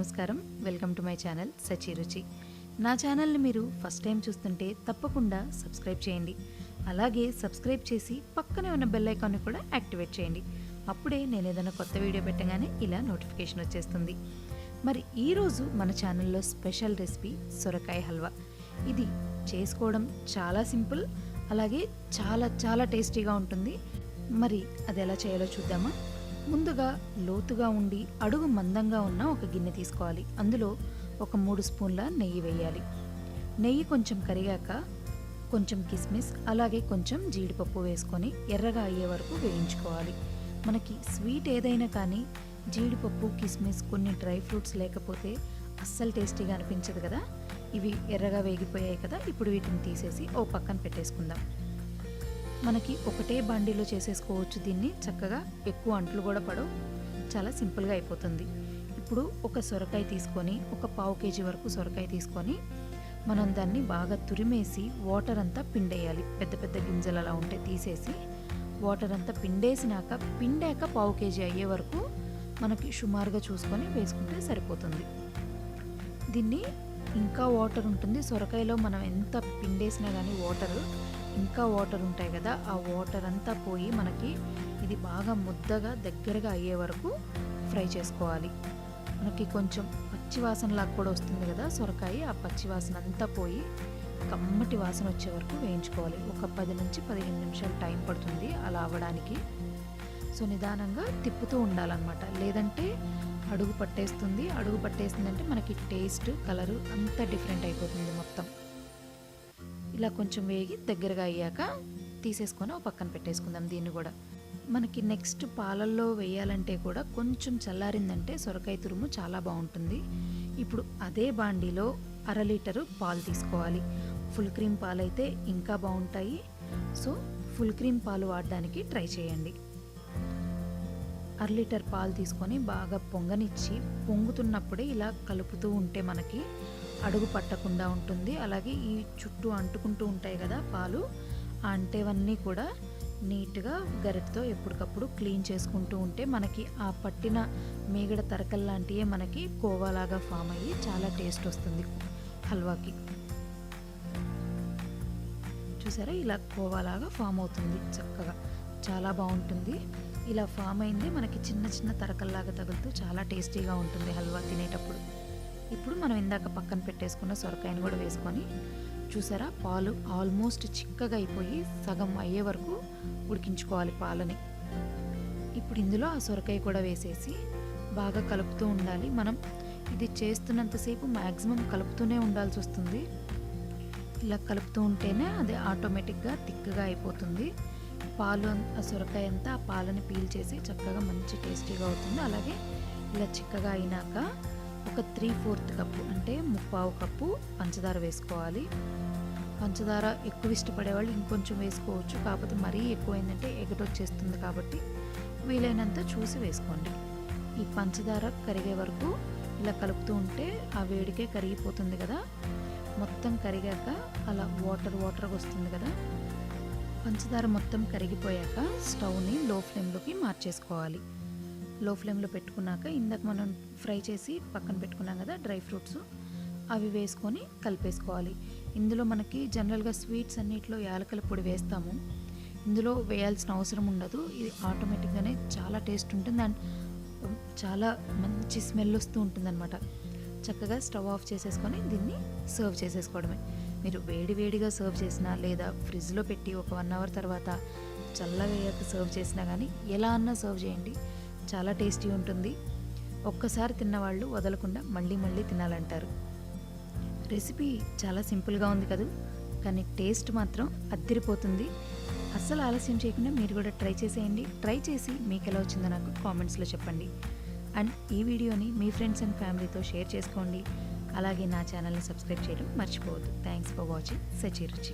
నమస్కారం, welcome to my channel సచిరుచి. నా ఛానల్ని మీరు ఫస్ట్ టైం చూస్తుంటే తప్పకుండా సబ్స్క్రైబ్ చేయండి. అలాగే సబ్స్క్రైబ్ చేసి పక్కనే ఉన్న బెల్ ఐకాన్ని కూడా యాక్టివేట్ చేయండి. అప్పుడే నేను ఏదైనా కొత్త వీడియో పెట్టగానే ఇలా నోటిఫికేషన్ వచ్చేస్తుంది. మరి ఈరోజు మన ఛానల్లో స్పెషల్ రెసిపీ సొరకాయ హల్వా. ఇది చేసుకోవడం చాలా సింపుల్, అలాగే చాలా చాలా టేస్టీగా ఉంటుంది. మరి అది ఎలా చేయాలో చూద్దామా? ముందుగా లోతుగా ఉండి అడుగు మందంగా ఉన్న ఒక గిన్నె తీసుకోవాలి. అందులో ఒక 3 స్పూన్ల నెయ్యి వేయాలి. నెయ్యి కొంచెం కరిగాక కొంచెం కిస్మిస్ అలాగే కొంచెం జీడిపప్పు వేసుకొని ఎర్రగా అయ్యే వరకు వేయించుకోవాలి. మనకి స్వీట్ ఏదైనా కానీ జీడిపప్పు, కిస్మిస్, కొన్ని డ్రై ఫ్రూట్స్ లేకపోతే అస్సలు టేస్టీగా అనిపించదు కదా. ఇవి ఎర్రగా వేగిపోయాయి కదా, ఇప్పుడు వీటిని తీసేసి ఓ పక్కన పెట్టేసుకుందాం. మనకి ఒకటే బండిలో చేసేసుకోవచ్చు దీన్ని. చక్కగా ఎక్కువ అంట్లు కూడా పడవు, చాలా సింపుల్గా అయిపోతుంది. ఇప్పుడు ఒక సొరకాయ తీసుకొని, ఒక 1/2 కేజీ వరకు సొరకాయ తీసుకొని మనం దాన్ని బాగా తురిమేసి వాటర్ అంతా పిండేయాలి. పెద్ద పెద్ద గింజలు అలా ఉంటే తీసేసి వాటర్ అంతా పిండాక 1/2 కేజీ అయ్యే వరకు మనకి సుమారుగా చూసుకొని వేసుకుంటే సరిపోతుంది. దీన్ని ఇంకా వాటర్ ఉంటుంది సొరకాయలో, మనం ఎంత పిండేసినా కానీ ఇంకా వాటర్ ఉంటాయి కదా, ఆ వాటర్ అంతా పోయి మనకి ఇది బాగా ముద్దగా దగ్గరగా అయ్యే వరకు ఫ్రై చేసుకోవాలి. మనకి కొంచెం పచ్చివాసనలాగా కూడా వస్తుంది కదా సొరకాయ, ఆ పచ్చివాసన అంతా పోయి కమ్మటి వాసన వచ్చే వరకు వేయించుకోవాలి. ఒక 10 నుంచి 15 నిమిషాలు టైం పడుతుంది అలా అవ్వడానికి. సో నిదానంగా తిప్పుతూ ఉండాలన్నమాట, లేదంటే అడుగు పట్టేస్తుందంటే మనకి టేస్ట్, కలరు అంతా డిఫరెంట్ అయిపోతుంది మొత్తం. ఇలా కొంచెం వేగి దగ్గరగా అయ్యాక తీసేసుకొని ఒక పక్కన పెట్టేసుకుందాం. దీన్ని కూడా మనకి నెక్స్ట్ పాలల్లో వేయాలంటే కూడా కొంచెం చల్లారిందంటే సొరకాయ తురుము చాలా బాగుంటుంది. ఇప్పుడు అదే బాండీలో 1/2 లీటరు పాలు తీసుకోవాలి. ఫుల్ క్రీమ్ పాలు అయితే ఇంకా బాగుంటాయి. సో ఫుల్ క్రీమ్ పాలు వాడడానికి ట్రై చేయండి. 1/2 లీటర్ పాలు తీసుకొని బాగా పొంగనిచ్చి, పొంగుతున్నప్పుడే ఇలా కలుపుతూ ఉంటే మనకి అడుగు పట్టకుండా ఉంటుంది. అలాగే ఈ చుట్టూ అంటుకుంటూ ఉంటాయి కదా పాలు, ఆ అంటేవన్నీ కూడా నీట్గా గరిటతో ఎప్పటికప్పుడు క్లీన్ చేసుకుంటూ ఉంటే మనకి ఆ పట్టిన మేగడ తరకల్లాంటివే మనకి కోవాలాగా ఫామ్ అయ్యి చాలా టేస్ట్ వస్తుంది హల్వాకి. చూసారా, ఇలా కోవాలాగా ఫామ్ అవుతుంది చక్కగా, చాలా బాగుంటుంది. ఇలా ఫామ్ అయింది మనకి చిన్న చిన్న తరకల్లాగా తగులుతూ చాలా టేస్టీగా ఉంటుంది హల్వా తినేటప్పుడు. ఇప్పుడు మనం ఇందాక పక్కన పెట్టేసుకున్న సొరకాయను కూడా వేసుకొని, చూసారా పాలు ఆల్మోస్ట్ చిక్కగా అయిపోయి సగం అయ్యే వరకు ఉడికించుకోవాలి పాలని. ఇప్పుడు ఇందులో ఆ సొరకాయ కూడా వేసేసి బాగా కలుపుతూ ఉండాలి. మనం ఇది చేస్తున్నంతసేపు మ్యాక్సిమం కలుపుతూనే ఉండాల్సి వస్తుంది. ఇలా కలుపుతూ ఉంటేనే అది ఆటోమేటిక్గా తిక్కగా అయిపోతుంది. పాలు, ఆ సొరకాయ అంతా ఆ పాలని పీల్చేసి చక్కగా మంచి టేస్టీగా అవుతుంది. అలాగే ఇలా చిక్కగా అయినాక ఒక 3/4 కప్పు అంటే 3/4 కప్పు పంచదార వేసుకోవాలి. పంచదార ఎక్కువ ఇష్టపడేవాళ్ళు ఇంకొంచెం వేసుకోవచ్చు, కాకపోతే మరీ ఎక్కువైందంటే ఎగటొచ్చేస్తుంది కాబట్టి వీలైనంత చూసి వేసుకోండి. ఈ పంచదార కరిగే వరకు ఇలా కలుపుతూ ఉంటే ఆ వేడికే కరిగిపోతుంది కదా. మొత్తం కరిగాక అలా వాటర్గా వస్తుంది కదా. పంచదార మొత్తం కరిగిపోయాక స్టవ్ని లో ఫ్లేమ్లోకి మార్చేసుకోవాలి. లో ఫ్లేమ్లో పెట్టుకున్నాక ఇందాక మనం ఫ్రై చేసి పక్కన పెట్టుకున్నాం కదా డ్రై ఫ్రూట్స్, అవి వేసుకొని కలిపేసుకోవాలి. ఇందులో మనకి జనరల్గా స్వీట్స్ అన్నిట్లో యాలకుల పొడి వేస్తాము, ఇందులో వేయాల్సిన అవసరం ఉండదు. ఇది ఆటోమేటిక్గానే చాలా టేస్ట్ ఉంటుంది అండ్ చాలా మంచి స్మెల్ వస్తూ ఉంటుంది అనమాట. చక్కగా స్టవ్ ఆఫ్ చేసేసుకొని దీన్ని సర్వ్ చేసేసుకోవడమే. మీరు వేడిగా సర్వ్ చేసినా లేదా ఫ్రిడ్జ్లో పెట్టి ఒక 1 అవర్ తర్వాత చల్లగా అయ్యాక సర్వ్ చేసినా కానీ ఎలా అన్నా సర్వ్ చేయండి, చాలా టేస్టీ ఉంటుంది. ఒక్కసారి తిన్నవాళ్ళు వదలకుండా మళ్ళీ తినాలంటారు. రెసిపీ చాలా సింపుల్గా ఉంది కదా, కానీ టేస్ట్ మాత్రం అద్దిరిపోతుంది. అస్సలు ఆలస్యం చేయకుండా మీరు కూడా ట్రై చేసేయండి. ట్రై చేసి మీకు ఎలా వచ్చిందో నాకు కామెంట్స్లో చెప్పండి. అండ్ ఈ వీడియోని మీ ఫ్రెండ్స్ అండ్ ఫ్యామిలీతో షేర్ చేసుకోండి. అలాగే నా ఛానల్ని సబ్స్క్రైబ్ చేయడం మర్చిపోవద్దు. Thanks for watching సచిరుచి.